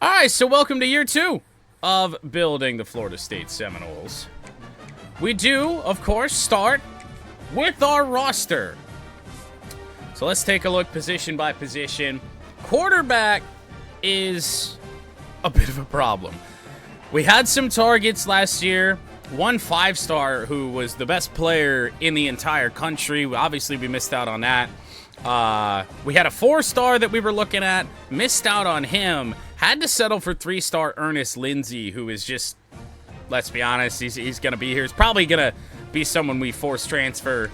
All right, so welcome to year 2 of building the Florida State Seminoles. We do, of course, start with our roster. So let's take a look position by position. Quarterback is a bit of a problem. We had some targets last year. One 5-star who was the best player in the entire country. Obviously, we missed out on that. We had a 4-star that we were looking at. Missed out on him. Had to settle for 3-star Ernest Lindsey, who is just, let's be honest, he's going to be here. He's probably going to be someone we force transfer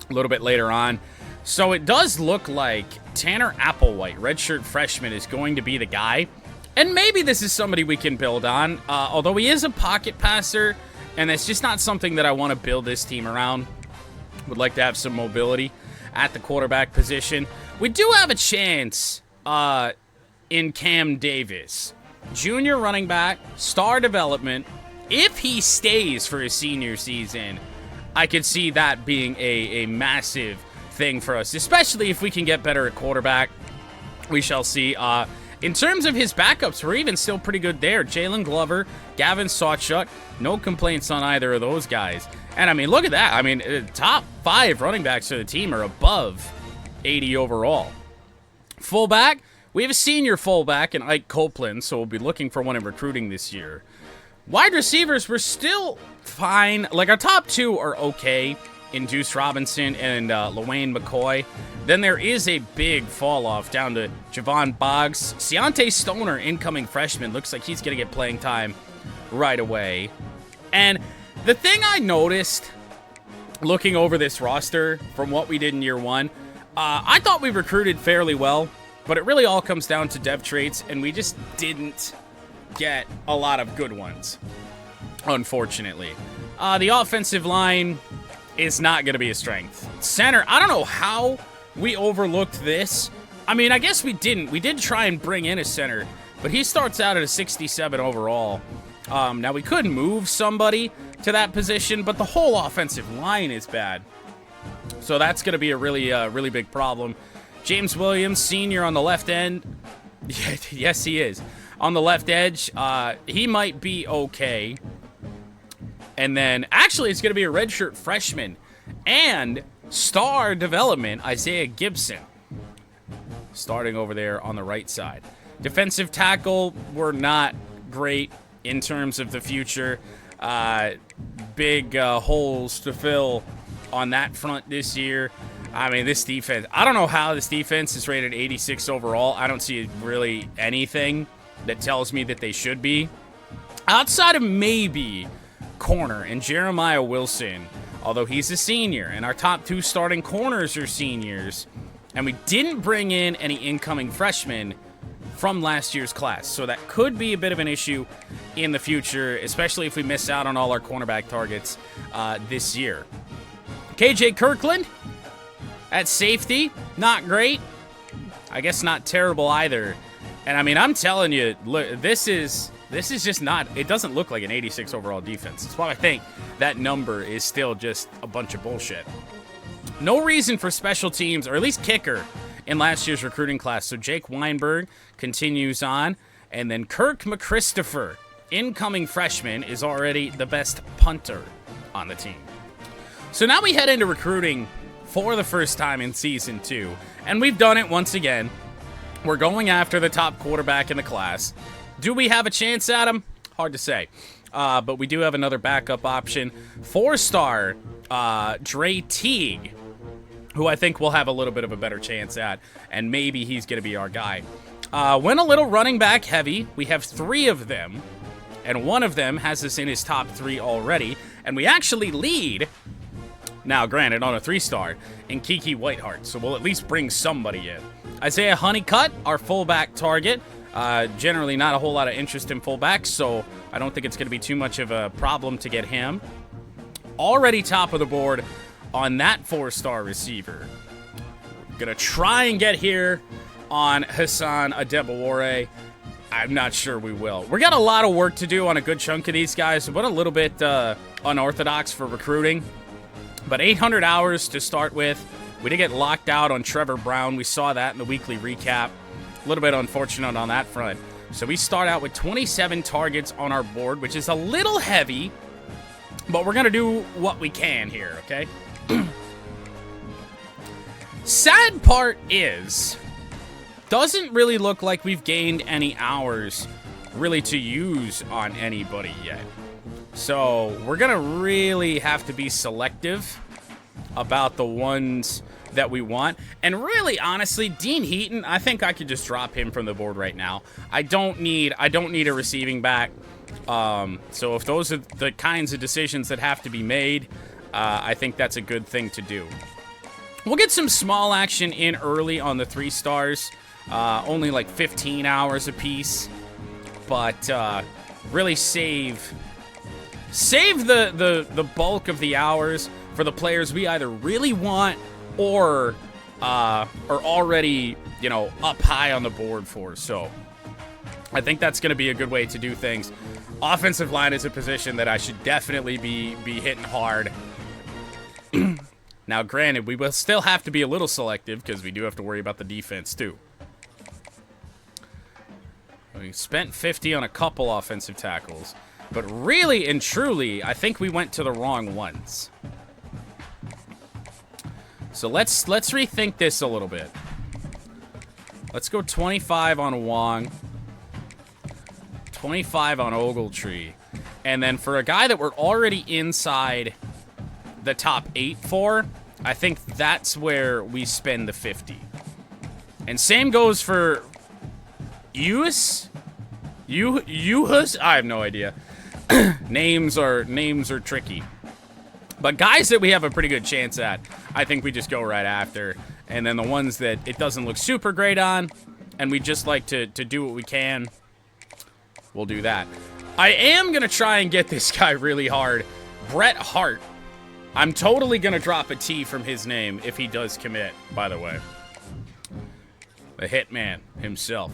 a little bit later on. So it does look like Tanner Applewhite, redshirt freshman, is going to be the guy. And maybe this is somebody we can build on, although he is a pocket passer, and it's just not something that I want to build this team around. Would like to have some mobility at the quarterback position. We do have a chance in Cam Davis. Junior running back, star development. If he stays for his senior season, I could see that being a massive thing for us, especially if we can get better at quarterback. We shall see. In terms of his backups, we're even still pretty good there. Jalen Glover, Gavin Sawchuk, no complaints on either of those guys. And, I mean, look at that. I mean, top 5 running backs for the team are above 80 overall. Fullback, we have a senior fullback in Ike Copeland, so we'll be looking for one in recruiting this year. Wide receivers, we're still fine. Like, our top 2 are okay in Deuce Robinson and LaWayne McCoy. Then there is a big fall-off down to Javon Boggs. Ciante Stoner, incoming freshman, looks like he's going to get playing time right away. And the thing I noticed looking over this roster from what we did in year 1, I thought we recruited fairly well, but it really all comes down to dev traits, and we just didn't get a lot of good ones, unfortunately. The offensive line is not going to be a strength. Center, I don't know how we overlooked this. I mean, I guess we didn't. We did try and bring in a center, but he starts out at a 67 overall. Now, we could move somebody to that position, but the whole offensive line is bad. So that's going to be a really big problem. James Williams, senior on the left end. Yes, he is. On the left edge, he might be okay. And then, actually, it's going to be a redshirt freshman and star development, Isaiah Gibson, starting over there on the right side. Defensive tackle, we're not great in terms of the future. Big holes to fill on that front this year. I mean, this defense, I don't know how this defense is rated 86 overall. I don't see really anything that tells me that they should be. Outside of maybe corner and Jeremiah Wilson, although he's a senior, and our top 2 starting corners are seniors, and we didn't bring in any incoming freshmen from last year's class, so that could be a bit of an issue in the future, especially if we miss out on all our cornerback targets this year. KJ Kirkland at safety, not great. I guess not terrible either. And I mean, I'm telling you, look, this is just not, it doesn't look like an 86 overall defense. That's why I think that number is still just a bunch of bullshit. No reason for special teams, or at least kicker, in last year's recruiting class. So Jake Weinberg continues on. And then Kirk McChristopher, incoming freshman, is already the best punter on the team. So now we head into recruiting for the first time in Season 2. And we've done it once again. We're going after the top quarterback in the class. Do we have a chance at him? Hard to say. But we do have another backup option. 4-star Dre Teague, who I think we'll have a little bit of a better chance at. And maybe he's going to be our guy. Went a little running back heavy. We have 3 of them. And one of them has us in his top 3 already. And we actually lead, now granted on a 3-star, in Kiki Whiteheart. So we'll at least bring somebody in. Isaiah Honeycutt, our fullback target. Generally not a whole lot of interest in fullbacks, so I don't think it's going to be too much of a problem to get him. Already top of the board on that 4-star receiver. Going to try and get here on Hassan Adebawore. I'm not sure we will. We got a lot of work to do on a good chunk of these guys, but a little bit unorthodox for recruiting. But 800 hours to start with. We did get locked out on Trevor Brown. We saw that in the weekly recap. A little bit unfortunate on that front. So we start out with 27 targets on our board, which is a little heavy, but we're going to do what we can here, okay? Sad part is, doesn't really look like we've gained any hours really to use on anybody yet. So we're going to really have to be selective about the ones that we want. And really, honestly, Dean Heaton, I think I could just drop him from the board right now. I don't need a receiving back. So if those are the kinds of decisions that have to be made, I think that's a good thing to do. We'll get some small action in early on the 3 stars. Only like 15 hours apiece. But really save the bulk of the hours for the players we either really want or are already, you know, up high on the board for. So I think that's going to be a good way to do things. Offensive line is a position that I should definitely be hitting hard. Now, granted, we will still have to be a little selective because we do have to worry about the defense, too. We spent 50 on a couple offensive tackles, but really and truly, I think we went to the wrong ones. So let's rethink this a little bit. Let's go 25 on Wong, 25 on Ogletree, and then for a guy that we're already inside the top 8 for, I think that's where we spend the 50. And same goes for Uis? I have no idea. Names are tricky. But guys that we have a pretty good chance at, I think we just go right after. And then the ones that it doesn't look super great on, and we just like to do what we can, we'll do that. I am going to try and get this guy really hard. Bret Hart. I'm totally going to drop a T from his name if he does commit, by the way. The Hitman himself.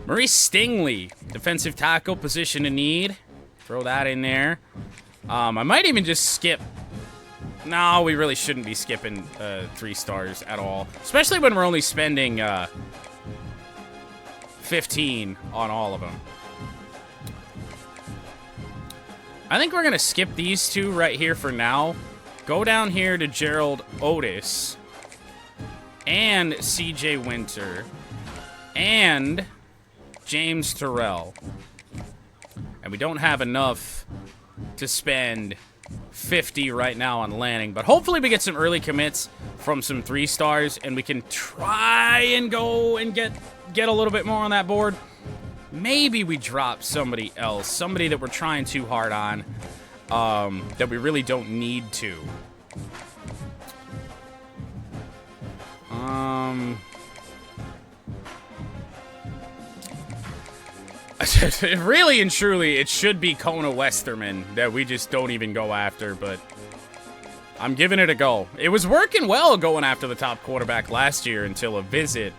Maurice Stingley, defensive tackle, position of need. Throw that in there. I might even just skip. No, we really shouldn't be skipping 3 stars at all. Especially when we're only spending 15 on all of them. I think we're going to skip these 2 right here for now. Go down here to Gerald Otis. And CJ Winter. And James Terrell. And we don't have enough to spend 50 right now on Lanning. But hopefully we get some early commits from some 3 stars. And we can try and go and get a little bit more on that board. Maybe we drop somebody else. Somebody that we're trying too hard on. That we really don't need to. Really and truly, it should be Kona Westerman that we just don't even go after, but I'm giving it a go. It was working well going after the top quarterback last year until a visit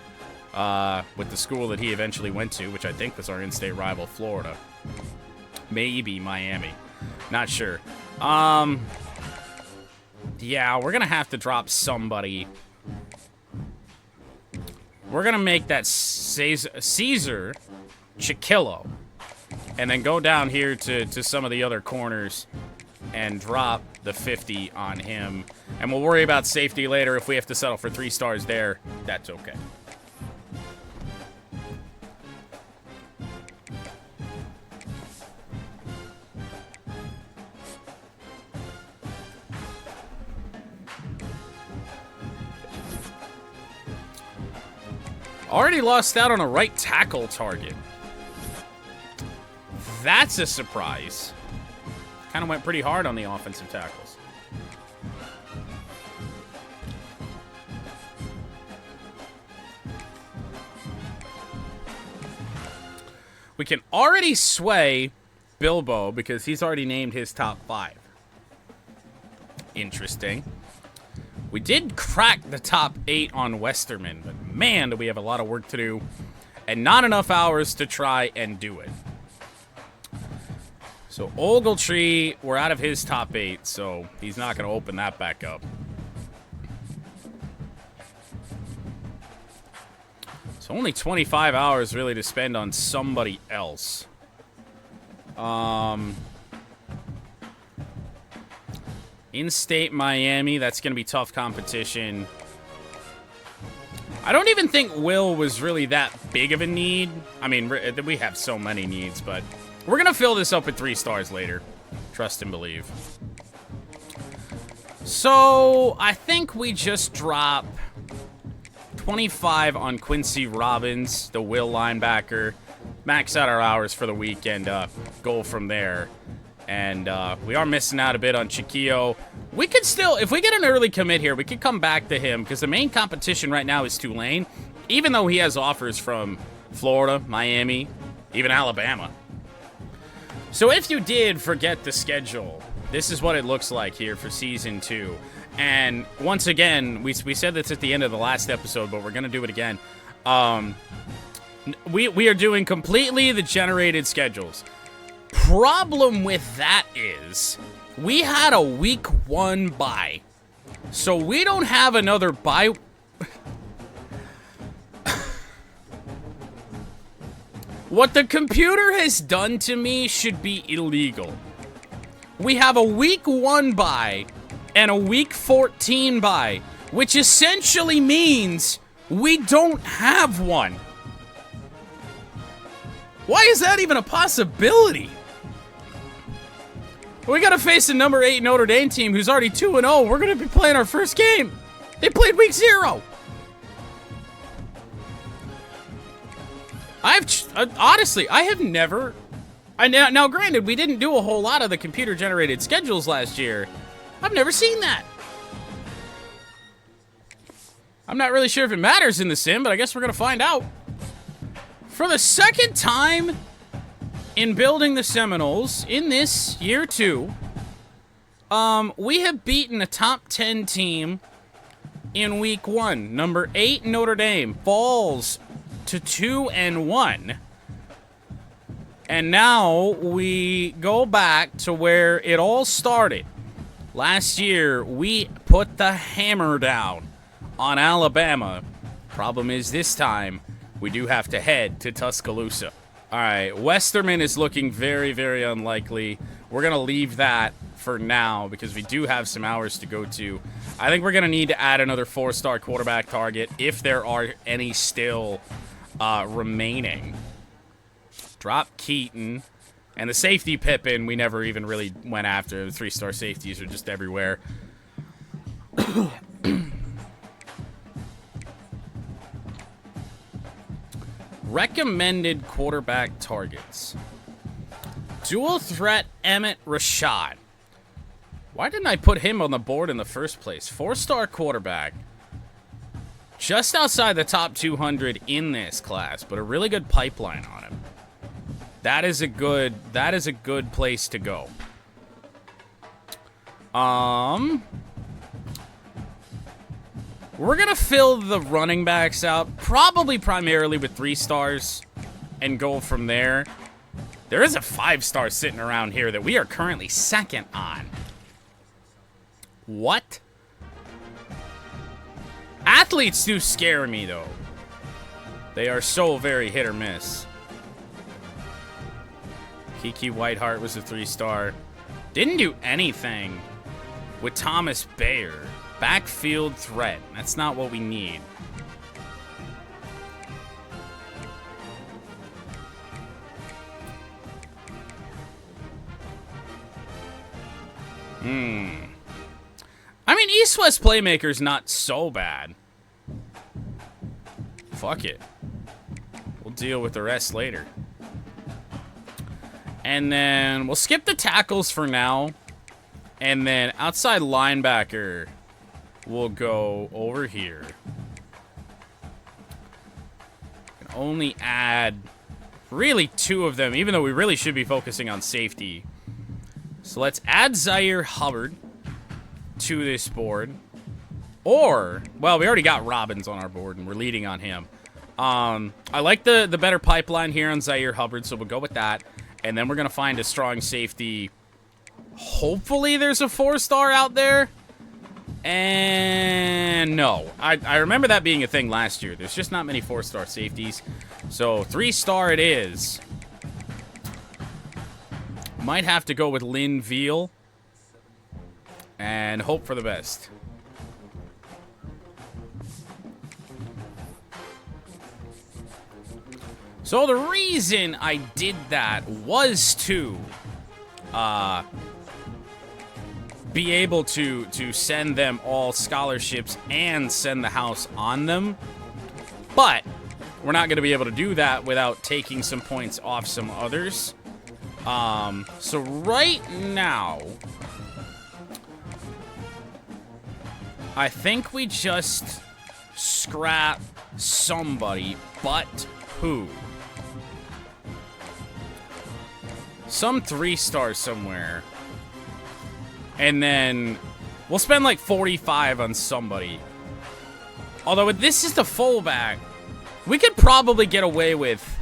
with the school that he eventually went to, which I think was our in-state rival, Florida. Maybe Miami. Not sure. Yeah, we're going to have to drop somebody. We're going to make that Caesar Chiquillo. And then go down here to some of the other corners and drop the 50 on him. And we'll worry about safety later. If we have to settle for 3 stars there, that's okay. Already lost out on a right tackle target. That's a surprise. Kind of went pretty hard on the offensive tackles. We can already sway Bilbo because he's already named his top 5. Interesting. We did crack the top 8 on Westerman, but man, do we have a lot of work to do and not enough hours to try and do it. So Ogletree, we're out of his top 8, so he's not going to open that back up. So only 25 hours really to spend on somebody else. In-state Miami, that's going to be tough competition. I don't even think Will was really that big of a need. I mean, we have so many needs, but we're going to fill this up with 3 stars later. Trust and believe. So, I think we just drop 25 on Quincy Robbins, the Will linebacker. Max out our hours for the week and go from there. And we are missing out a bit on Chiquillo. We could still, if we get an early commit here, we could come back to him because the main competition right now is Tulane, even though he has offers from Florida, Miami, even Alabama. So if you did forget the schedule, this is what it looks like here for Season 2. And once again, we said this at the end of the last episode, but we're going to do it again. We are doing completely the generated schedules. Problem with that is we had a week 1 bye. So we don't have another bye. What the computer has done to me should be illegal. We have a week 1 bye and a week 14 bye, which essentially means we don't have one. Why is that even a possibility? We gotta face the number 8 Notre Dame team who's already 2-0. We're gonna be playing our first game. They played week 0. Honestly, I have never... Now, granted, we didn't do a whole lot of the computer-generated schedules last year. I've never seen that. I'm not really sure if it matters in the sim, but I guess we're gonna find out. For the second time in building the Seminoles in this year 2, we have beaten a top 10 team in week 1. Number 8 Notre Dame falls to 2-1. And now we go back to where it all started. Last year, we put the hammer down on Alabama. Problem is this time, we do have to head to Tuscaloosa. All right, Westerman is looking very, very unlikely. We're going to leave that for now because we do have some hours to go to. I think we're going to need to add another 4-star quarterback target if there are any still remaining. Drop Keaton. And the safety Pippin, we never even really went after. The 3-star safeties are just everywhere. Recommended quarterback targets. Dual threat Emmett Rashad. Why didn't I put him on the board in the first place? 4-star quarterback. Just outside the top 200 in this class, but a really good pipeline on him. That is a good place to go. We're gonna fill the running backs out, probably primarily with 3 stars, and go from there. There is a 5-star sitting around here that we are currently second on. What? Athletes do scare me, though. They are so very hit or miss. Kiki Whiteheart was a 3-star. Didn't do anything with Thomas Bayer. Backfield threat. That's not what we need. I mean, East-West Playmaker's not so bad. Fuck it. We'll deal with the rest later. And then we'll skip the tackles for now. And then outside linebacker, we'll go over here. Can only add really 2 of them, even though we really should be focusing on safety. So let's add Zaire Hubbard to this board. Or, well, we already got Robbins on our board, and we're leading on him. I like the better pipeline here on Zaire Hubbard, so we'll go with that. And then we're going to find a strong safety. Hopefully there's a 4-star out there. And no. I remember that being a thing last year. There's just not many 4-star safeties. So 3-star it is. Might have to go with Lynn Veal. And hope for the best. So the reason I did that was to be able to send them all scholarships and send the house on them. But we're not going to be able to do that without taking some points off some others. So right now, I think we just scrap somebody, but who? Some 3-star somewhere. And then we'll spend like 45 on somebody. Although if this is the fullback, we could probably get away with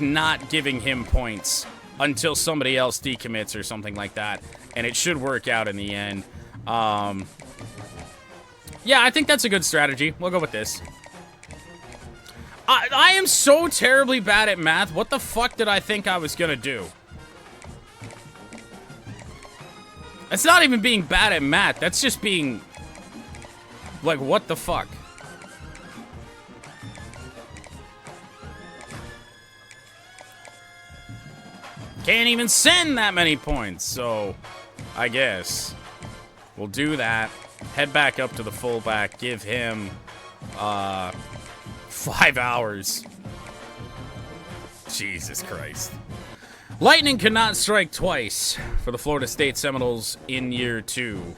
not giving him points until somebody else decommits or something like that. And it should work out in the end. Yeah, I think that's a good strategy. We'll go with this. I am so terribly bad at math. What the fuck did I think I was gonna do? That's not even being bad at math. That's just being... like, what the fuck? Can't even send that many points, so... I guess. We'll do that. Head back up to the fullback. Give him... 5 hours. Jesus Christ. Lightning cannot strike twice for the Florida State Seminoles in year 2.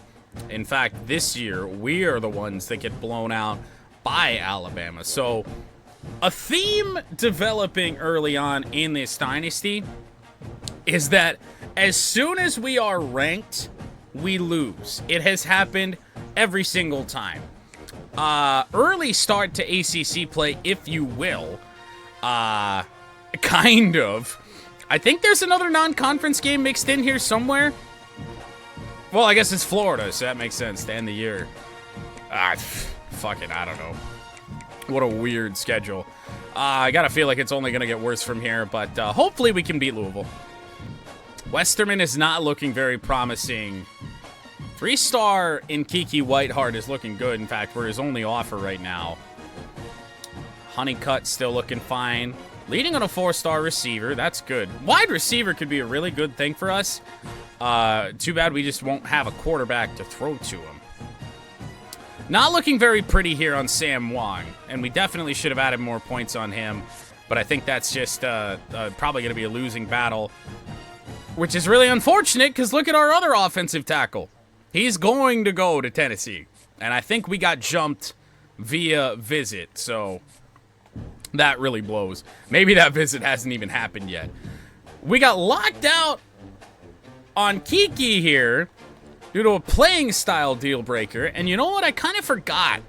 In fact, this year, we are the ones that get blown out by Alabama. So, a theme developing early on in this dynasty is that as soon as we are ranked, we lose. It has happened every single time. Early start to ACC play, if you will. Kind of. I think there's another non-conference game mixed in here somewhere. Well, I guess it's Florida, so that makes sense to end the year. Fuck it, I don't know. What a weird schedule. I gotta feel like it's only gonna get worse from here, but hopefully we can beat Louisville. Westerman is not looking very promising. 3-star in Kiki Whiteheart is looking good. In fact, we're his only offer right now. Honeycutt still looking fine. Leading on a 4-star receiver, that's good. Wide receiver could be a really good thing for us. Too bad we just won't have a quarterback to throw to him. Not looking very pretty here on Sam Wong, and we definitely should have added more points on him, but I think that's just probably going to be a losing battle, which is really unfortunate because look at our other offensive tackle. He's going to go to Tennessee, and I think we got jumped via visit, so... that really blows. Maybe that visit hasn't even happened yet. We got locked out on Kiki here due to a playing style deal breaker. And you know what? I kind of forgot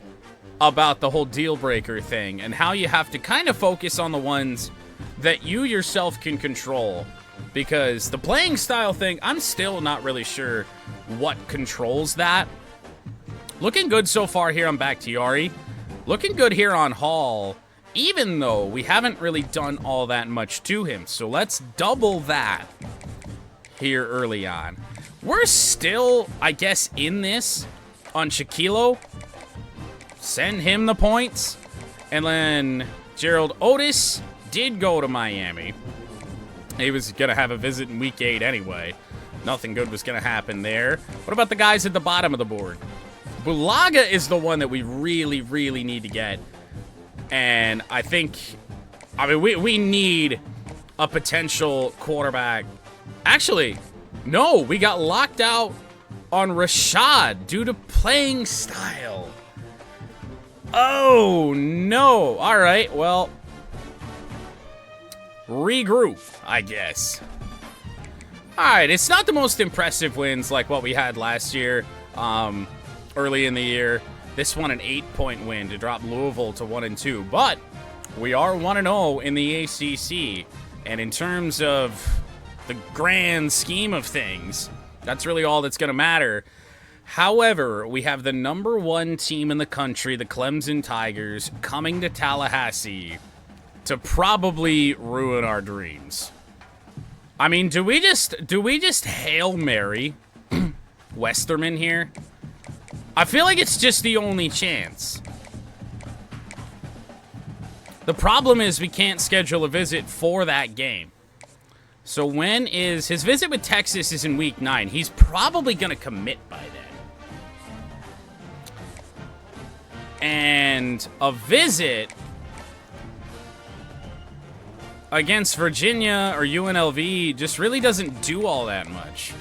about the whole deal breaker thing and how you have to kind of focus on the ones that you yourself can control. Because the playing style thing, I'm still not really sure what controls that. Looking good so far here on Bakhtiari. Looking good here on Hall. Even though we haven't really done all that much to him. So let's double that here early on. We're still, I guess, in this on Shaquilo. Send him the points. And then Gerald Otis did go to Miami. He was going to have a visit in week 8 anyway. Nothing good was going to happen there. What about the guys at the bottom of the board? Bulaga is the one that we really, really need to get. And I think, I mean, we need a potential quarterback. Actually, no, we got locked out on Rashad due to playing style. Oh, no. All right, well, regroup, I guess. All right, it's not the most impressive wins like what we had last year, early in the year. This one an 8-point win to drop Louisville to 1-2, but we are 1-0 in the ACC. And in terms of the grand scheme of things, that's really all that's going to matter. However, we have the #1 team in the country, the Clemson Tigers, coming to Tallahassee to probably ruin our dreams. I mean, do we just Hail Mary Westerman here? I feel like it's just the only chance. The problem is we can't schedule a visit for that game. So when is his visit with Texas is in week 9. He's probably going to commit by then. And a visit against Virginia or UNLV just really doesn't do all that much.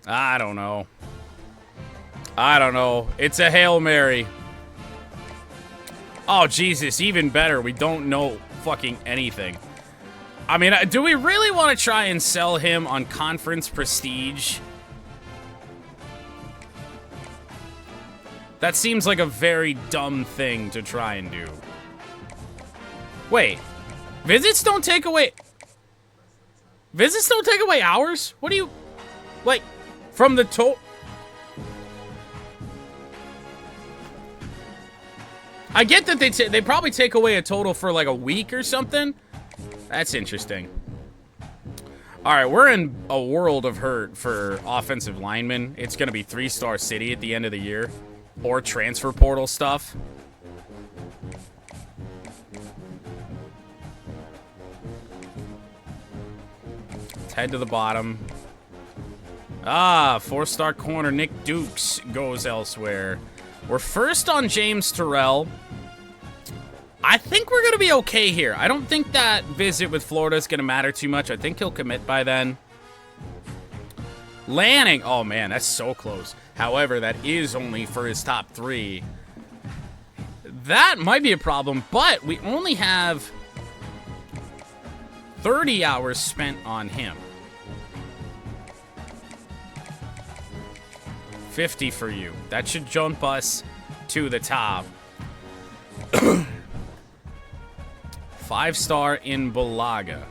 I don't know. It's a Hail Mary. Oh, Jesus, even better. We don't know fucking anything. I mean, do we really want to try and sell him on conference prestige? That seems like a very dumb thing to try and do. Wait. Visits don't take away... Visits don't take away hours? What do you... Like, from the total... I get that they probably take away a total for like a week or something. That's interesting. All right, we're in a world of hurt for offensive linemen. It's going to be 3-star city at the end of the year. Or transfer portal stuff. Let's head to the bottom. Ah, 4-star corner Nick Dukes goes elsewhere. We're first on James Terrell. I think we're going to be okay here. I don't think that visit with Florida is going to matter too much. I think he'll commit by then. Lanning. Oh, man, that's so close. However, that is only for his top 3. That might be a problem, but we only have 30 hours spent on him. 50 for you. That should jump us to the top. 5-star in Balaga.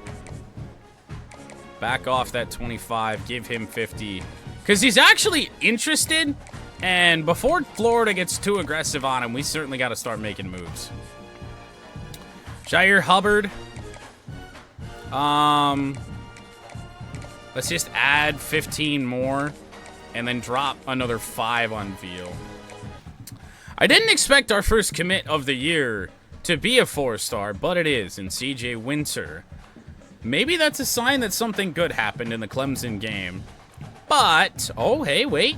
Back off that 25. Give him 50. Because he's actually interested. And before Florida gets too aggressive on him, we certainly got to start making moves. Jair Hubbard. Let's just add 15 more. And then drop another 5 on Veal. I didn't expect our first commit of the year to be a 4-star, but it is in CJ Winter. Maybe that's a sign that something good happened in the Clemson game. But, oh, hey, wait.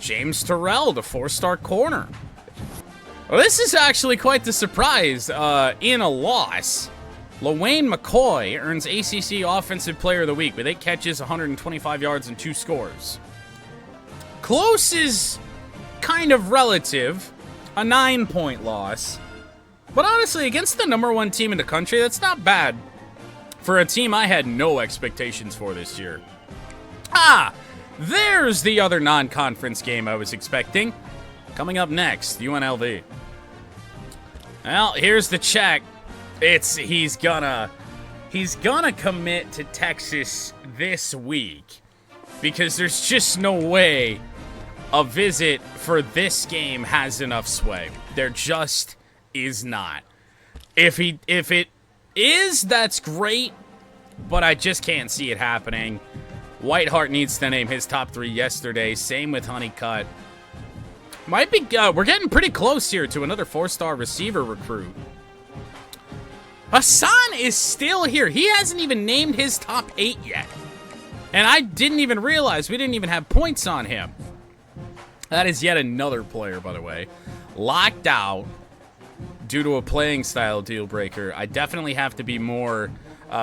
James Terrell, the 4-star corner. Well, this is actually quite the surprise in a loss. LaWayne McCoy earns ACC Offensive Player of the Week with 8 catches, 125 yards, and 2 scores. Close is kind of relative. A 9-point loss. But honestly, against the #1 team in the country, that's not bad for a team I had no expectations for this year. Ah, there's the other non-conference game I was expecting. Coming up next, UNLV. Well, here's the check. He's gonna commit to Texas this week because there's just no way a visit for this game has enough sway. There just is not. If it is, that's great, but I just can't see it happening. Whiteheart needs to name his top 3 yesterday. Same with Honeycutt. Might be. We're getting pretty close here to another 4-star receiver recruit. Hassan is still here. He hasn't even named his top 8 yet. And I didn't even realize we didn't even have points on him. That is yet another player, by the way. Locked out due to a playing style deal breaker. I definitely have to be more,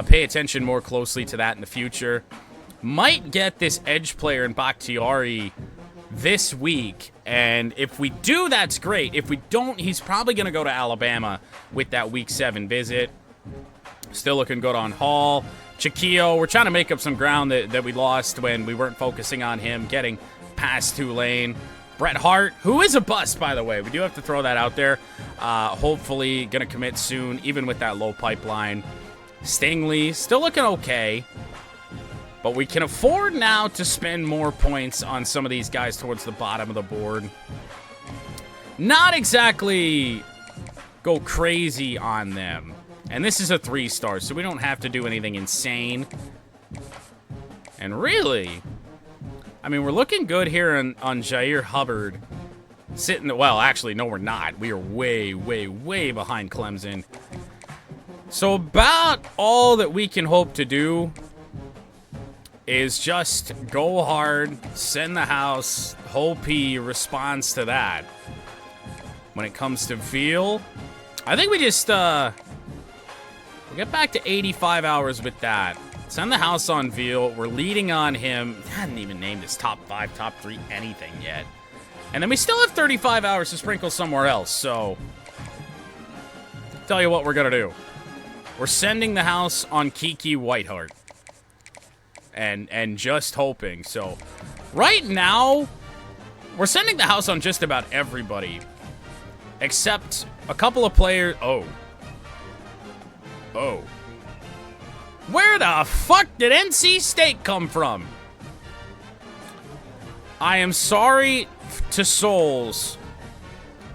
pay attention more closely to that in the future. Might get this edge player in Bakhtiari this week. And if we do, that's great. If we don't, he's probably going to go to Alabama with that week 7 visit. Still looking good on Hall. Chiquillo, we're trying to make up some ground that we lost when we weren't focusing on him getting past Tulane. Bret Hart, who is a bust, by the way. We do have to throw that out there. Hopefully going to commit soon, even with that low pipeline. Stingley, still looking okay. But we can afford now to spend more points on some of these guys towards the bottom of the board. Not exactly go crazy on them. And this is a 3-star, so we don't have to do anything insane. And really, I mean, we're looking good here on Jair Hubbard. Well, actually, no, we're not. We are way, way, way behind Clemson. So about all that we can hope to do is just go hard, send the house, hope he responds to that. When it comes to Veal, I think we just, we'll get back to 85 hours with that. Send the house on Veal. We're leading on him. I hadn't even named his top 5, top 3, anything yet. And then we still have 35 hours to sprinkle somewhere else, so tell you what we're going to do. We're sending the house on Kiki Whiteheart. And just hoping. So, right now, we're sending the house on just about everybody. Except a couple of players. Oh. Where the fuck did NC State come from? I am sorry to souls.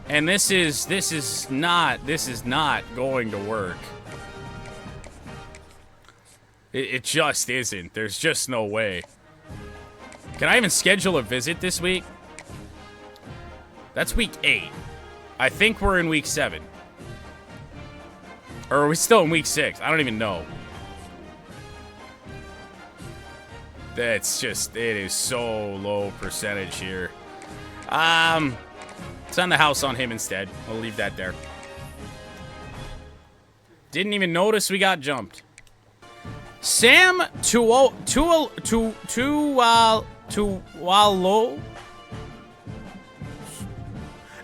And this is not going to work. It just isn't. There's just no way. Can I even schedule a visit this week? That's week 8. I think we're in week 7. Or are we still in week 6? I don't even know. That's just, it is so low percentage here. Send the house on him instead. We'll leave that there. Didn't even notice we got jumped. Sam Tuwalo.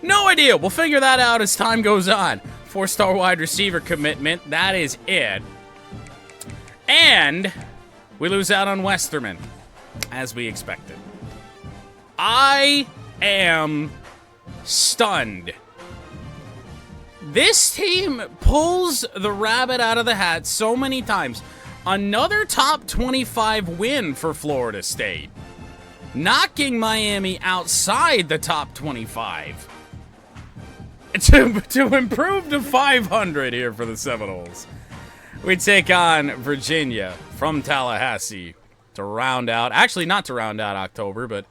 No idea. We'll figure that out as time goes on. 4-star wide receiver commitment. That is it. And we lose out on Westerman, as we expected. I am stunned. This team pulls the rabbit out of the hat so many times. Another top 25 win for Florida State. Knocking Miami outside the top 25. To improve to 500 here for the Seminoles. We take on Virginia from Tallahassee to round out, actually not to round out October, but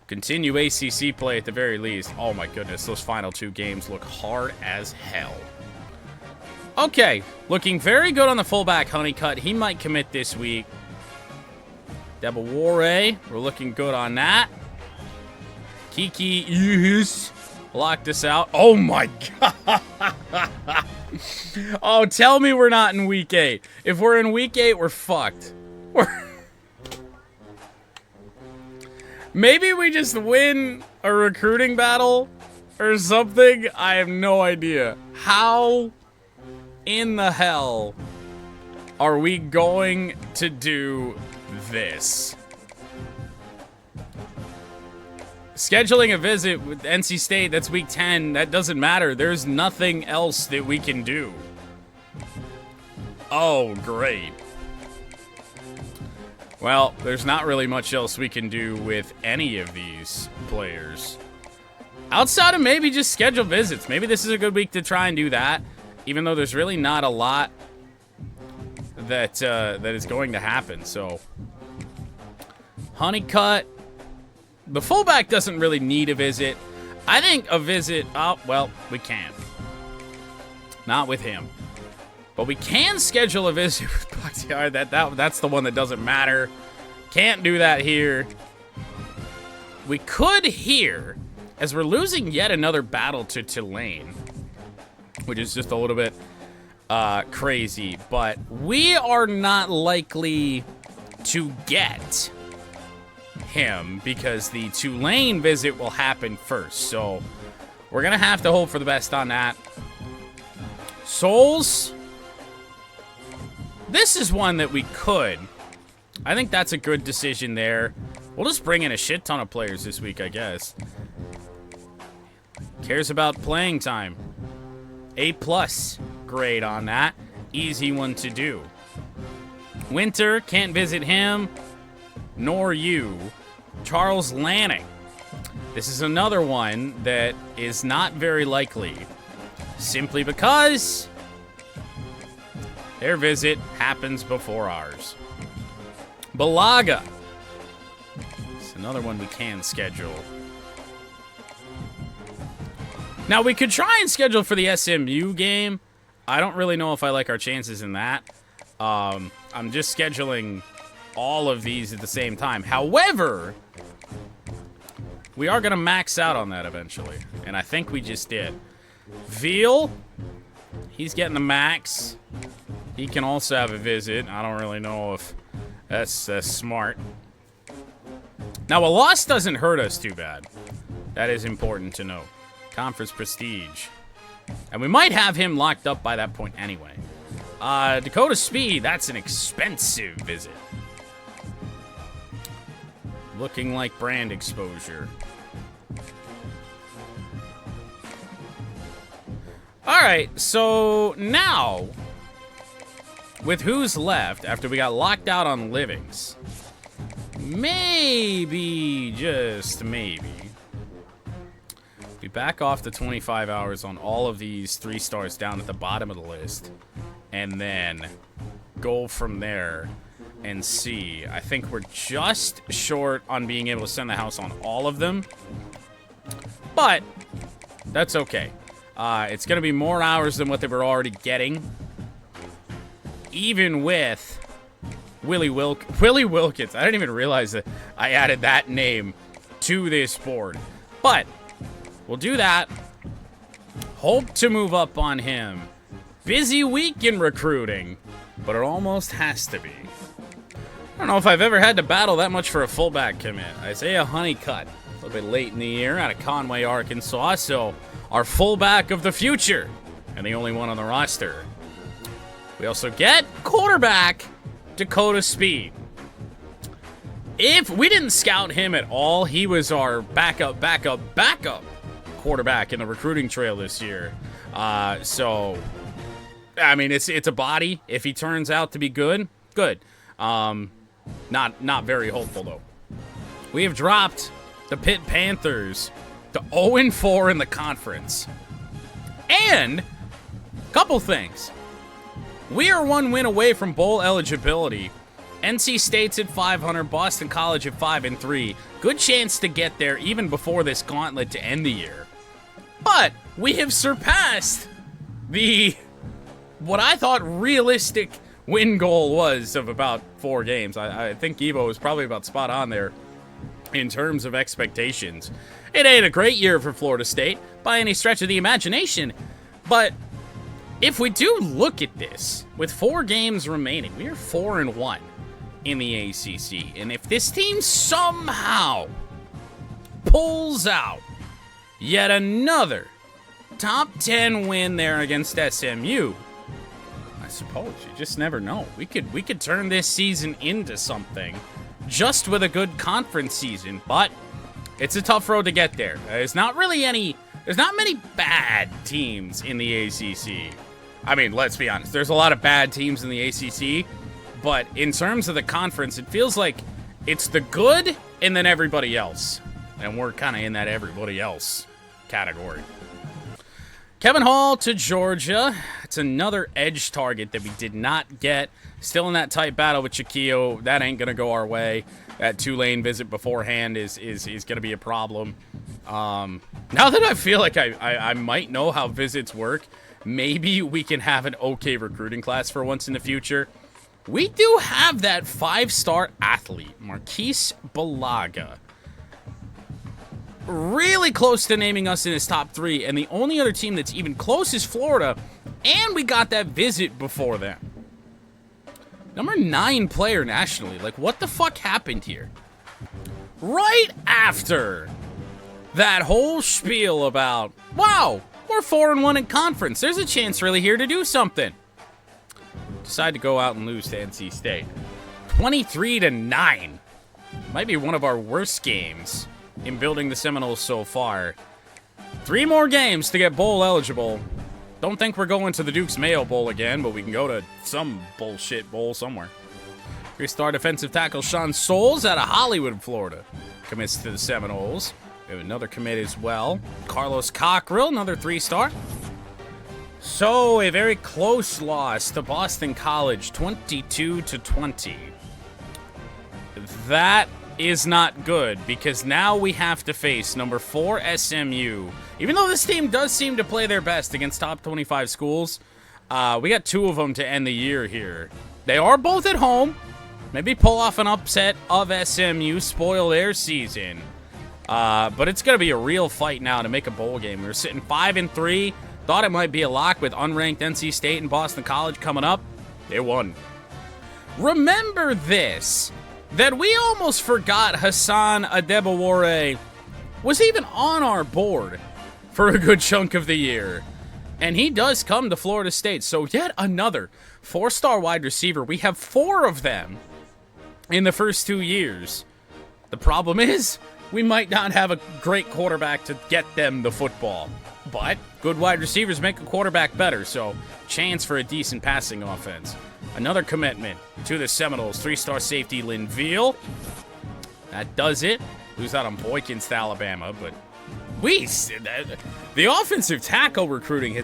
continue ACC play at the very least. Oh my goodness, those final 2 games look hard as hell. Okay, looking very good on the fullback, Honeycutt. He might commit this week. Debawore, we're looking good on that. Kiki Uhus locked us out. Oh my god. Oh, tell me we're not in week 8. If we're in week 8, we're fucked. Maybe we just win a recruiting battle or something. I have no idea. How in the hell are we going to do this? Scheduling a visit with NC State, that's week 10. That doesn't matter. There's nothing else that we can do. Oh, great. Well, there's not really much else we can do with any of these players. Outside of maybe just schedule visits. Maybe this is a good week to try and do that. Even though there's really not a lot that is going to happen. So, Honeycutt. The fullback doesn't really need a visit. I think a visit, oh, well, we can. Not with him. But we can schedule a visit with Bakhtiar. That's the one that doesn't matter. Can't do that here. We could here, as we're losing yet another battle to Tulane, which is just a little bit crazy. But we are not likely to get him because the Tulane visit will happen first. So we're going to have to hope for the best on that. Souls. This is one that we could. I think that's a good decision there. We'll just bring in a shit ton of players this week, I guess. Cares about playing time. A+ grade on that. Easy one to do. Winter, can't visit him, nor you. Charles Lanning. This is another one that is not very likely, simply because their visit happens before ours. Balaga. It's another one we can schedule. Now, we could try and schedule for the SMU game. I don't really know if I like our chances in that. I'm just scheduling all of these at the same time. However, we are going to max out on that eventually, and I think we just did. Veal, he's getting the max. He can also have a visit. I don't really know if that's smart. Now, a loss doesn't hurt us too bad. That is important to know. Conference prestige. And we might have him locked up by that point anyway. Dakota Speed, that's an expensive visit. Looking like brand exposure. Alright, so now, with who's left, after we got locked out on livings, maybe, just maybe, we back off the 25 hours on all of these 3 stars down at the bottom of the list, and then go from there and see. I think we're just short on being able to send the house on all of them, but that's okay. It's going to be more hours than what they were already getting, even with Willie Wilkins. I didn't even realize that I added that name to this board, but we'll do that. Hope to move up on him. Busy week in recruiting, but it almost has to be. I don't know if I've ever had to battle that much for a fullback commit. Isaiah Honeycutt, a little bit late in the year, out of Conway, Arkansas, so our fullback of the future, and the only one on the roster. We also get quarterback Dakota Speed. If we didn't scout him at all, he was our backup quarterback in the recruiting trail this year. So, I mean, it's a body. If he turns out to be good, good. Not very hopeful, though. We have dropped the Pitt Panthers to 0-4 in the conference. And, couple things. We are 1 win away from bowl eligibility. NC State's at 500, Boston College at 5-3. Good chance to get there even before this gauntlet to end the year. But we have surpassed what I thought realistic win goal was of about 4 games. I think Evo was probably about spot on there in terms of expectations. It ain't a great year for Florida State by any stretch of the imagination, but if we do look at this, with 4 games remaining, we are 4-1 in the ACC. And if this team somehow pulls out yet another top 10 win there against SMU, I suppose you just never know. We could turn this season into something just with a good conference season, but it's a tough road to get there. There's not many bad teams in the ACC. I mean, let's be honest. There's a lot of bad teams in the ACC, but in terms of the conference, it feels like it's the good and then everybody else. And we're kind of in that everybody else category. Kevin Hall to Georgia. It's another edge target that we did not get. Still in that tight battle with Chiquillo. That ain't going to go our way. That Tulane visit beforehand is going to be a problem. Now that I feel like I might know how visits work, maybe we can have an okay recruiting class for once in the future. We do have that 5-star athlete, Marquise Balaga. Really close to naming us in his top 3, and the only other team that's even close is Florida, and we got that visit before them. Number 9 player nationally. Like, what the fuck happened here? Right after that whole spiel about, wow, we're 4-1 in conference. There's a chance really here to do something. Decide to go out and lose to NC State. 23-9. Might be one of our worst games in building the Seminoles so far. 3 more games to get bowl eligible. Don't think we're going to the Duke's Mayo Bowl again, but we can go to some bullshit bowl somewhere. 3-star defensive tackle Sean Souls out of Hollywood, Florida, commits to the Seminoles. We have another commit as well. Carlos Cockrell, another 3-star. So, a very close loss to Boston College, 22-20. That is not good, because now we have to face number 4 SMU. Even though this team does seem to play their best against top 25 schools, we got 2 of them to end the year here. They are both at home. Maybe pull off an upset of SMU, spoil their season. But it's going to be a real fight now to make a bowl game. We were sitting 5-3. Thought it might be a lock with unranked NC State and Boston College coming up. They won. Remember this, that we almost forgot Hassan Adebawore was even on our board for a good chunk of the year. And he does come to Florida State. So yet another 4-star wide receiver. We have 4 of them in the first 2 years. The problem is, we might not have a great quarterback to get them the football. But good wide receivers make a quarterback better, so chance for a decent passing offense. Another commitment to the Seminoles, 3-star safety Linville. That does it. Lose out on Boykins to Alabama, but the offensive tackle recruiting.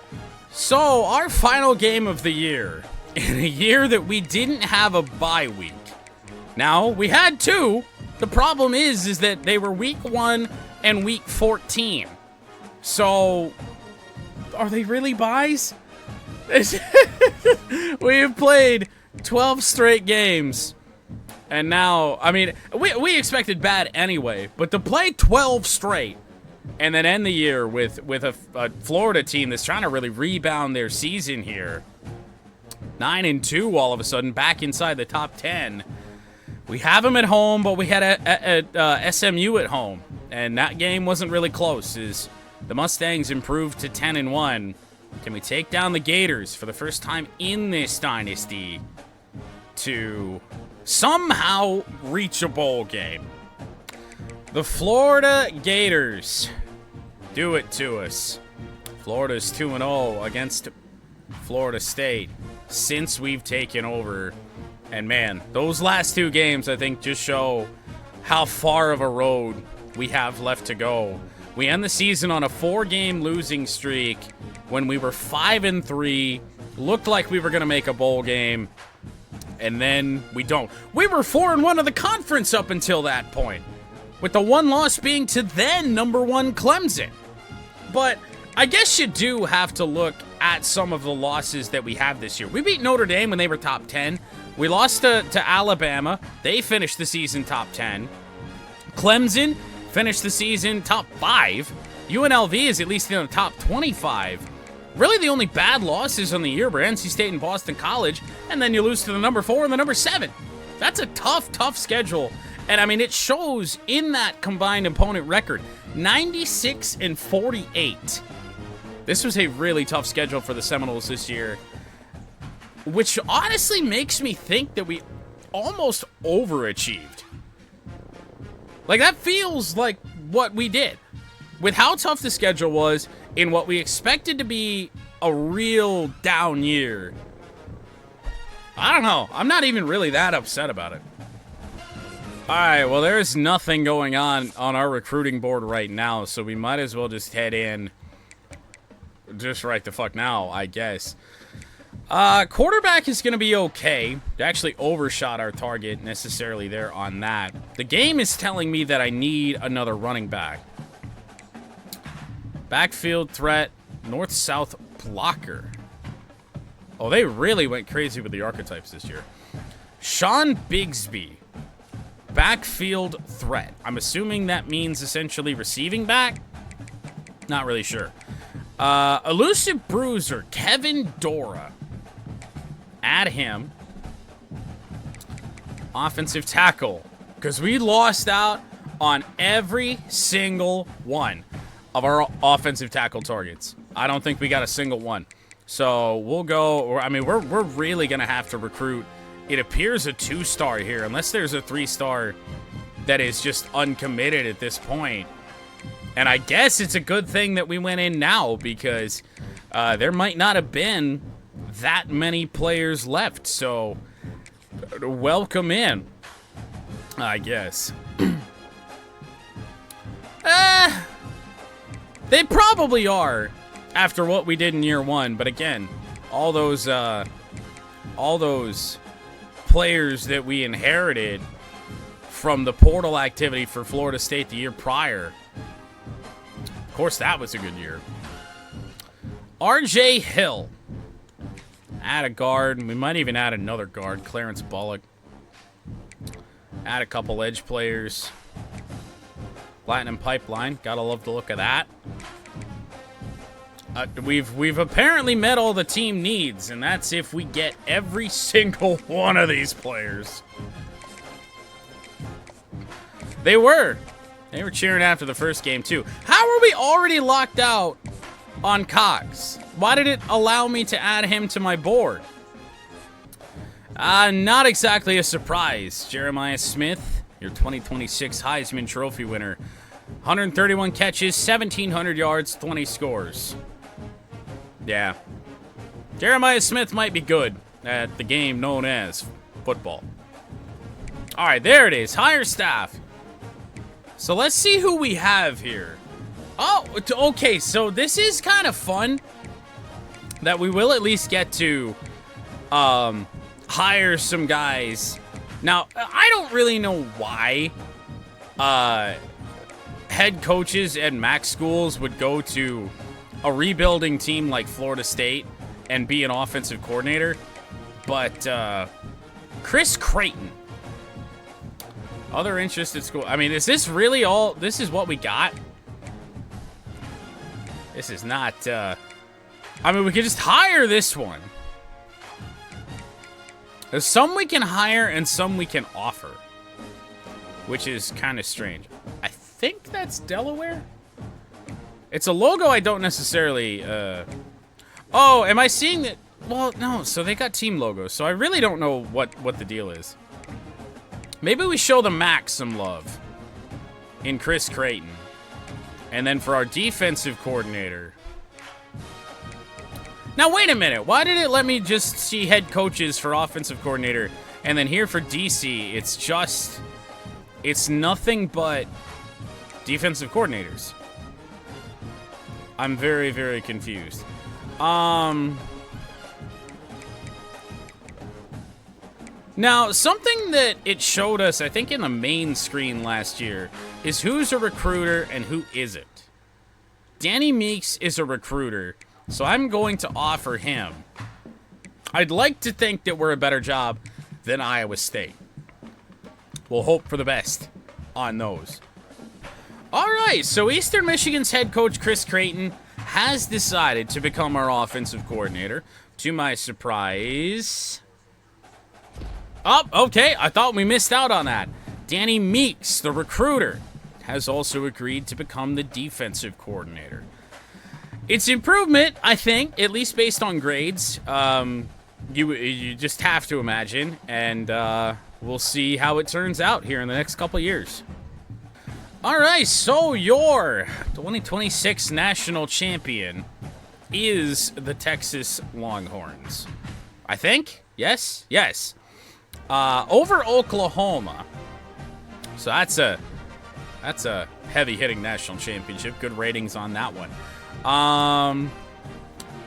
So our final game of the year, in a year that we didn't have a bye week. Now, we had 2. The problem is that they were week 1 and week 14. So, are they really buys? We have played 12 straight games. And now, I mean, we expected bad anyway. But to play 12 straight and then end the year with a Florida team that's trying to really rebound their season here. 9-2 all of a sudden, back inside the top 10. We have them at home, but we had a SMU at home. And that game wasn't really close. The Mustangs improved to 10-1. Can we take down the Gators for the first time in this dynasty to somehow reach a bowl game? The Florida Gators do it to us. Florida's 2-0 against Florida State since we've taken over. And man, those last 2 games, I think, just show how far of a road we have left to go. We end the season on a 4-game losing streak when we were 5-3, looked like we were going to make a bowl game, and then we don't. We were 4-1 of the conference up until that point, with the 1 loss being to then number 1 Clemson. But I guess you do have to look at some of the losses that we have this year. We beat Notre Dame when they were top 10. We lost to Alabama. They finished the season top 10. Clemson finished the season top 5. UNLV is at least in the top 25. Really, the only bad losses on the year were NC State and Boston College, and then you lose to the number 4 and the number 7. That's a tough schedule. And, I mean, it shows in that combined opponent record, 96-48. This was a really tough schedule for the Seminoles this year, which honestly makes me think that we almost overachieved. Like, that feels like what we did. With how tough the schedule was, in what we expected to be a real down year, I don't know. I'm not even really that upset about it. Alright, well, there's nothing going on our recruiting board right now, so we might as well just head in just right the fuck now, I guess. Quarterback is going to be okay. They actually overshot our target necessarily there on that. The game is telling me that I need another running back. Backfield threat, north-south blocker. Oh, they really went crazy with the archetypes this year. Sean Bigsby, backfield threat. I'm assuming that means essentially receiving back. Not really sure. Elusive bruiser, Kevin Dora. Add him. Offensive tackle, because we lost out on every single one of our offensive tackle targets. I don't think we got a single one. So we'll go, I mean, we're really going to have to recruit. It appears a 2-star here, unless there's a 3-star that is just uncommitted at this point. And I guess it's a good thing that we went in now, because there might not have been that many players left. So, welcome in, I guess. They probably are, after what we did in year one. But again, all those players that we inherited from the portal activity for Florida State the year prior. Of course, that was a good year. RJ Hill. Add a guard. We might even add another guard. Clarence Bullock. Add a couple edge players. Platinum Pipeline. Gotta love the look of that. We've apparently met all the team needs, and that's if we get every single one of these players. They were cheering after the first game, too. How are we already locked out on Cox? Why did it allow me to add him to my board? Not exactly a surprise. Jeremiah Smith, your 2026 Heisman Trophy winner. 131 catches, 1,700 yards, 20 scores. Yeah. Jeremiah Smith might be good at the game known as football. All right, there it is. Hire staff. So let's see who we have here. Oh, okay. So this is kind of fun that we will at least get to hire some guys. Now, I don't really know why head coaches at MAC schools would go to a rebuilding team like Florida State and be an offensive coordinator. But Chris Creighton. Other interest at school. I mean, is this really all? This is what we got? This is not, I mean, we could just hire this one. There's some we can hire and some we can offer, which is kind of strange. I think that's Delaware. It's a logo I don't necessarily, oh, am I seeing that? Well, no, so they got team logos, so I really don't know what the deal is. Maybe we show the MAC some love in Chris Creighton. And then for our defensive coordinator. Now, wait a minute. Why did it let me just see head coaches for offensive coordinator? And then here for DC, it's nothing but defensive coordinators. I'm very, very confused. Now, something that it showed us, I think in the main screen last year, is who's a recruiter and who isn't. Danny Meeks is a recruiter, so I'm going to offer him. I'd like to think that we're a better job than Iowa State. We'll hope for the best on those. All right, so Eastern Michigan's head coach Chris Creighton has decided to become our offensive coordinator. To my surprise... Oh, okay, I thought we missed out on that. Danny Meeks, the recruiter, has also agreed to become the defensive coordinator. It's improvement, I think, at least based on grades. You just have to imagine, and we'll see how it turns out here in the next couple years. All right, so your 2026 national champion is the Texas Longhorns. I think? Yes? Yes. Over Oklahoma. So that's a heavy-hitting national championship. Good ratings on that one.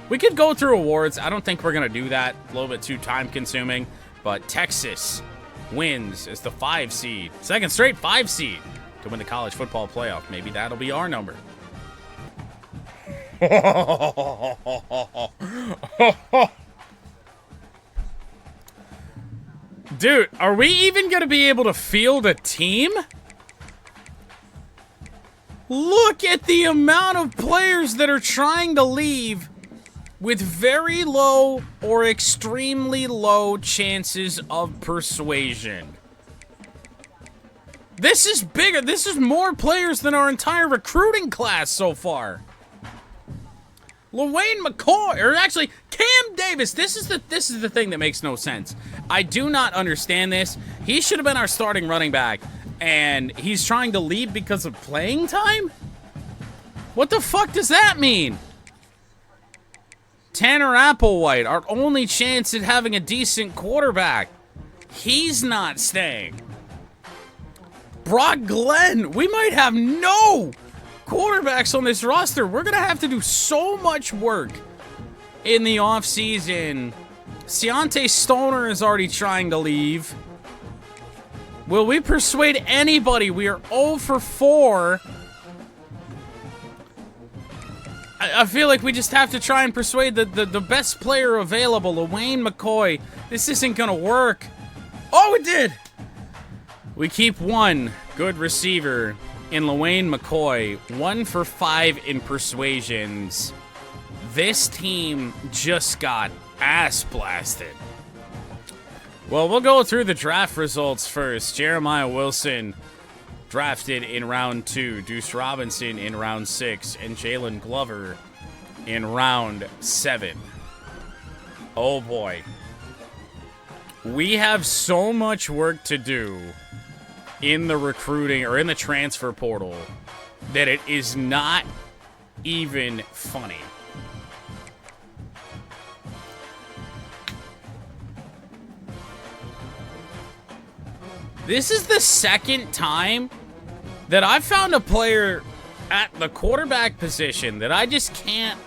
We could go through awards. I don't think we're going to do that. A little bit too time-consuming. But Texas wins as the 5 seed. Second straight 5 seed to win the college football playoff. Maybe that'll be our number. Dude, are we even going to be able to field a team? Look at the amount of players that are trying to leave with very low or extremely low chances of persuasion. This is bigger. This is more players than our entire recruiting class so far. LaWayne McCoy, or actually Cam Davis. This is the thing that makes no sense. I do not understand this. He should have been our starting running back, and he's trying to leave because of playing time? What the fuck does that mean? Tanner Applewhite, our only chance at having a decent quarterback. He's not staying. Brock Glenn, we might have no quarterbacks on this roster. We're going to have to do so much work in the offseason. Ciante Stoner is already trying to leave. Will we persuade anybody? We are 0 for 4. I feel like we just have to try and persuade the best player available, LaWayne McCoy. This isn't going to work. Oh, it did! We keep one good receiver in LaWayne McCoy. 1 for 5 in persuasions. This team just got ass blasted. Well, we'll go through the draft results first. Jeremiah Wilson drafted in round 2. Deuce Robinson in round 6. And Jalen Glover in round 7. Oh boy. We have so much work to do in the recruiting or in the transfer portal that it is not even funny. This is the second time that I've found a player at the quarterback position that I just can't...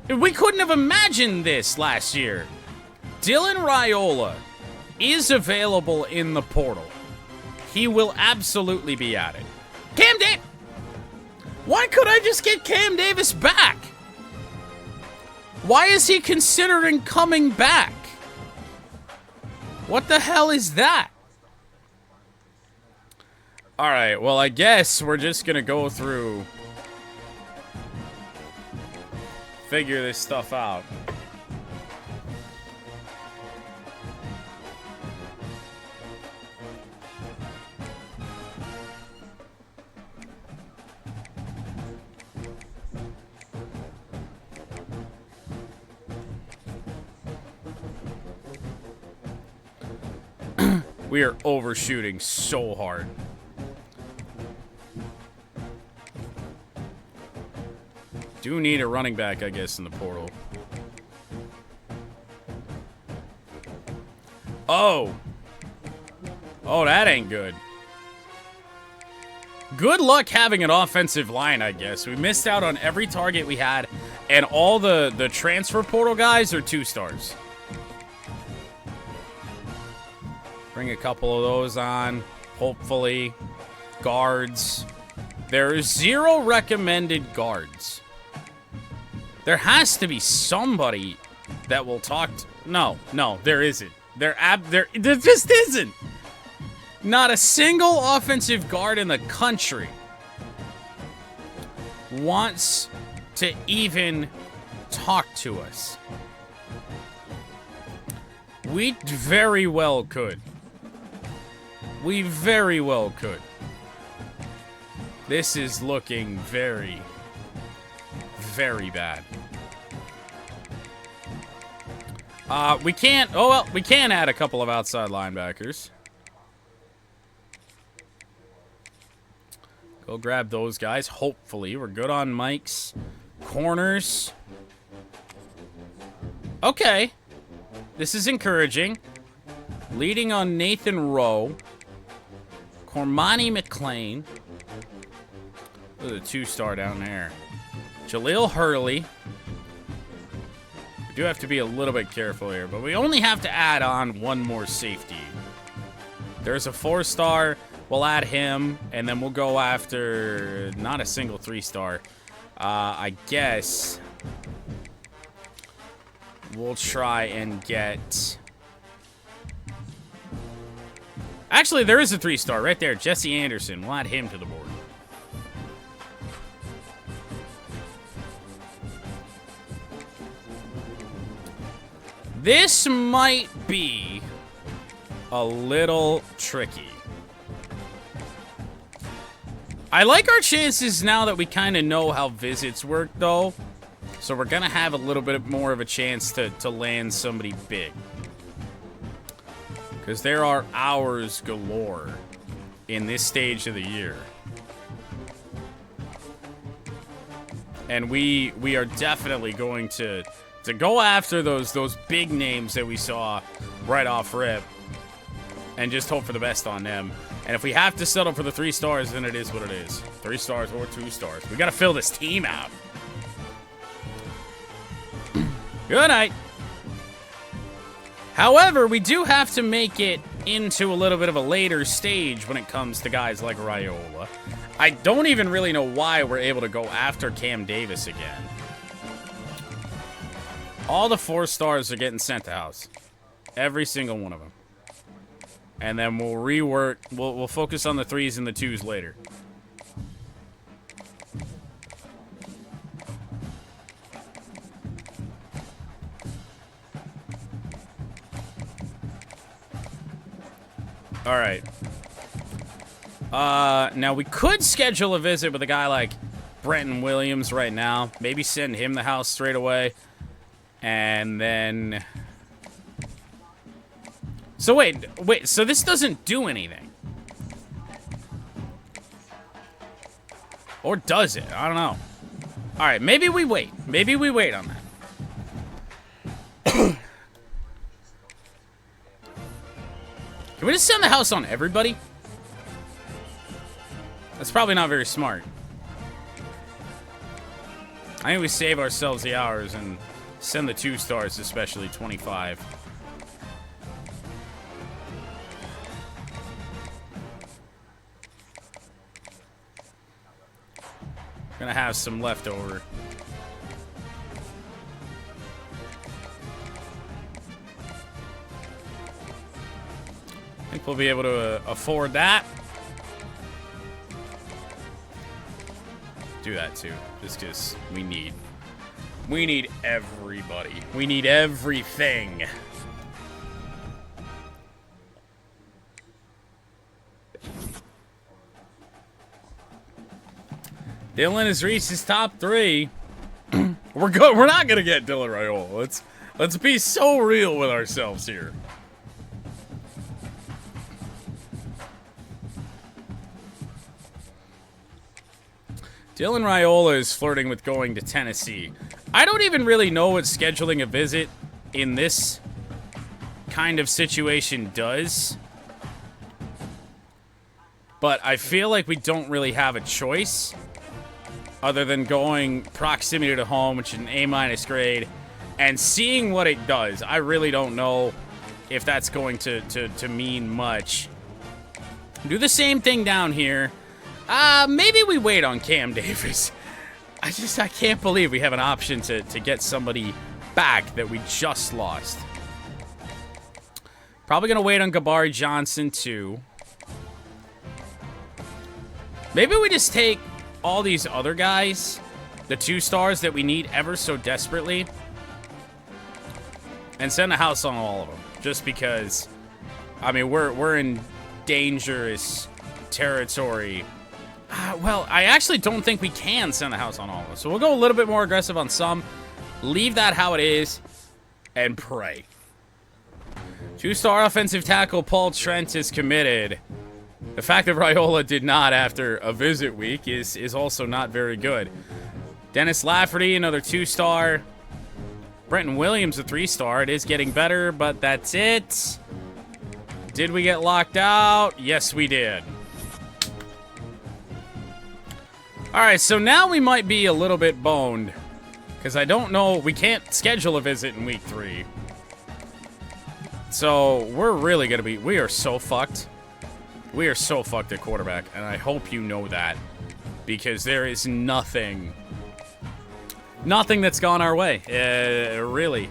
We couldn't have imagined this last year. Dylan Raiola is available in the portal. He will absolutely be added. Cam Davis! Why could I just get Cam Davis back? Why is he considering coming back? What the hell is that? Alright, well, I guess we're just gonna go through... figure this stuff out. We are overshooting so hard. Do need a running back, I guess, in the portal. Oh. Oh, that ain't good. Good luck having an offensive line, I guess. We missed out on every target we had, and all the transfer portal guys are 2-stars. Bring a couple of those on, hopefully. Guards. There are 0 recommended guards. There has to be somebody that will talk to... No, there isn't. There just isn't. Not a single offensive guard in the country wants to even talk to us. We very well could. We very well could. This is looking very, very bad. We can't... Oh, well, we can add a couple of outside linebackers. Go grab those guys. Hopefully. We're good on mics. Corners. Okay. This is encouraging. Leading on Nathan Rowe. Cormani McClain. Look at the 2-star down there. Jaleel Hurley. We do have to be a little bit careful here, but we only have to add on one more safety. There's a 4-star. We'll add him, and then we'll go after not a single 3-star. I guess we'll try and get... Actually, there is a 3-star right there. Jesse Anderson. We'll add him to the board. This might be a little tricky. I like our chances now that we kind of know how visits work, though. So we're going to have a little bit more of a chance to land somebody big. Because there are hours galore in this stage of the year. And we are definitely going to go after those big names that we saw right off rip. And just hope for the best on them. And if we have to settle for the 3 stars, then it is what it is. 3 stars or 2 stars. We gotta fill this team out. Good night. However, we do have to make it into a little bit of a later stage when it comes to guys like Raiola. I don't even really know why we're able to go after Cam Davis again. All the 4 stars are getting sent to house. Every single one of them. And then we'll rework, we'll focus on the 3s and the 2s later. Alright. Now we could schedule a visit with a guy like Brenton Williams right now. Maybe send him the house straight away. And then... So wait, so this doesn't do anything. Or does it? I don't know. Alright, maybe we wait. Maybe we wait on that. Can we just send the house on everybody? That's probably not very smart. I think we save ourselves the hours and send the 2 stars, especially 25. Gonna have some leftover. I think we'll be able to afford that. Do that too, just because we need everybody. We need everything. Dylan has reached his top 3. We're not gonna get Dylan Raiola. Let's be so real with ourselves here. Dylan Raiola is flirting with going to Tennessee. I don't even really know what scheduling a visit in this kind of situation does. But I feel like we don't really have a choice other than going proximity to home, which is an A- grade, and seeing what it does. I really don't know if that's going to mean much. Do the same thing down here. Maybe we wait on Cam Davis. I can't believe we have an option to get somebody back that we just lost. Probably gonna wait on Gabari Johnson too. Maybe we just take all these other guys, the 2 stars that we need ever so desperately, and send a house on all of them. Just because, I mean, we're in dangerous territory. Well, I actually don't think we can send a house on all of them. So we'll go a little bit more aggressive on some, leave that how it is, and pray. 2-star offensive tackle Paul Trent is committed. The fact that Raiola did not after a visit week is also not very good. Dennis Lafferty, another 2-star. Brenton Williams, a 3-star. It is getting better, but that's it. Did we get locked out? Yes, we did. Alright, so now we might be a little bit boned. Because I don't know, we can't schedule a visit in week 3. So, we're really going to be, we are so fucked. We are so fucked at quarterback, and I hope you know that. Because there is nothing that's gone our way. Really.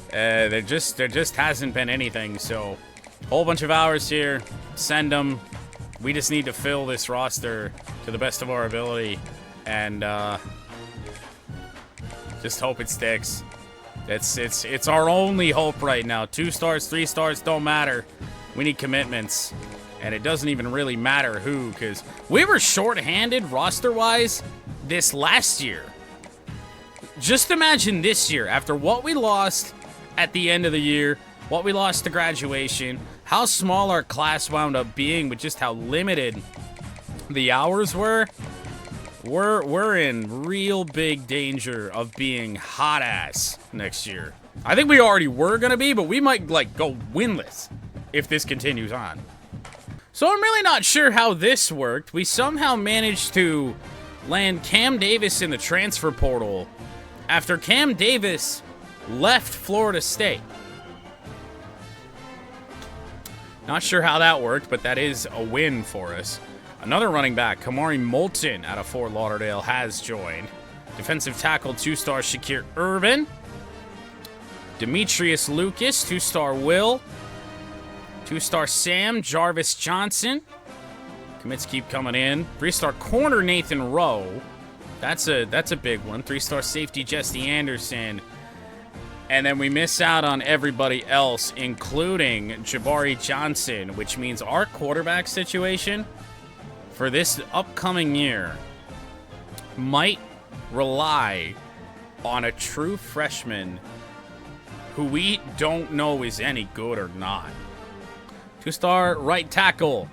There just hasn't been anything, so whole bunch of hours here, send them. We just need to fill this roster to the best of our ability, and just hope it sticks. It's our only hope right now. 2 stars, 3 stars, don't matter. We need commitments, and it doesn't even really matter who, because we were short-handed roster-wise this last year. Just imagine this year, after what we lost at the end of the year, what we lost to graduation, how small our class wound up being with just how limited the hours were. we're in real big danger of being hot ass next year. I think we already were gonna be, but we might like go winless if this continues on. So I'm really not sure how this worked. We somehow managed to land Cam Davis in the transfer portal after Cam Davis left Florida State. Not sure how that worked, but that is a win for us. Another running back, Kamari Moulton out of Fort Lauderdale, has joined. Defensive tackle, 2-star Shakir Urban. Demetrius Lucas, 2-star Will. 2-star Sam Jarvis Johnson. Commits keep coming in. 3-star corner Nathan Rowe. That's a big one. 3-star safety Jesse Anderson. And then we miss out on everybody else, including Jabari Johnson, which means our quarterback situation for this upcoming year might rely on a true freshman who we don't know is any good or not. 2-star right tackle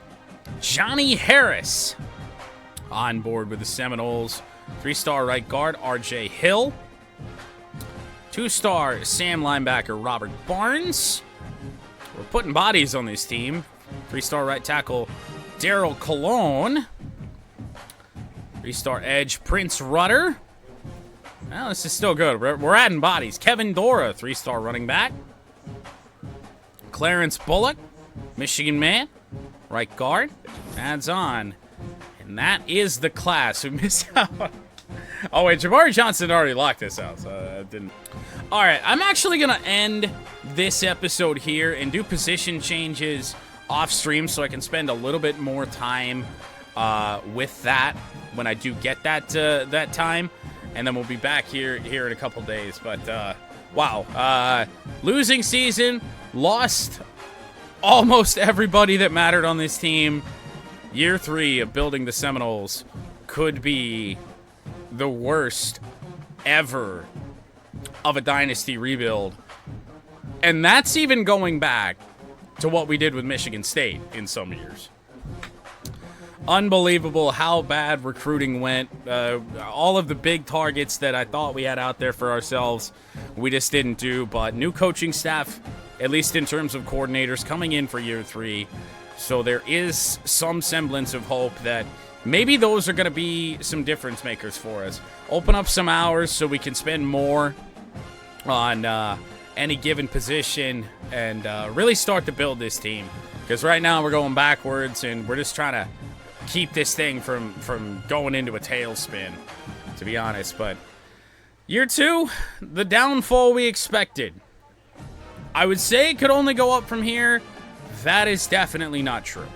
Johnny Harris on board with the Seminoles. 3-star right guard RJ Hill. 2-star Sam linebacker Robert Barnes. We're putting bodies on this team. 3-star right tackle Daryl Colon. 3-star edge Prince Rudder. Well, this is still good. We're adding bodies. Kevin Dora, 3-star running back. Clarence Bullock, Michigan man, right guard. Adds on. And that is the class. We missed out. Oh, wait, Jabari Johnson already locked this out, so I didn't. All right, I'm actually going to end this episode here and do position changes off stream so I can spend a little bit more time with that when I do get that time. And then we'll be back here in a couple days. But, wow. Losing season. Lost almost everybody that mattered on this team. Year 3 of building the Seminoles could be the worst ever of a dynasty rebuild. And that's even going back to what we did with Michigan State in some years. Unbelievable how bad recruiting went. All of the big targets that I thought we had out there for ourselves, we just didn't do. But new coaching staff, at least in terms of coordinators, coming in for year 3. So there is some semblance of hope that maybe those are going to be some difference makers for us. Open up some hours so we can spend more on any given position and really start to build this team. Because right now we're going backwards and we're just trying to keep this thing from going into a tailspin, to be honest. But year 2, the downfall we expected. I would say it could only go up from here. That is definitely not true.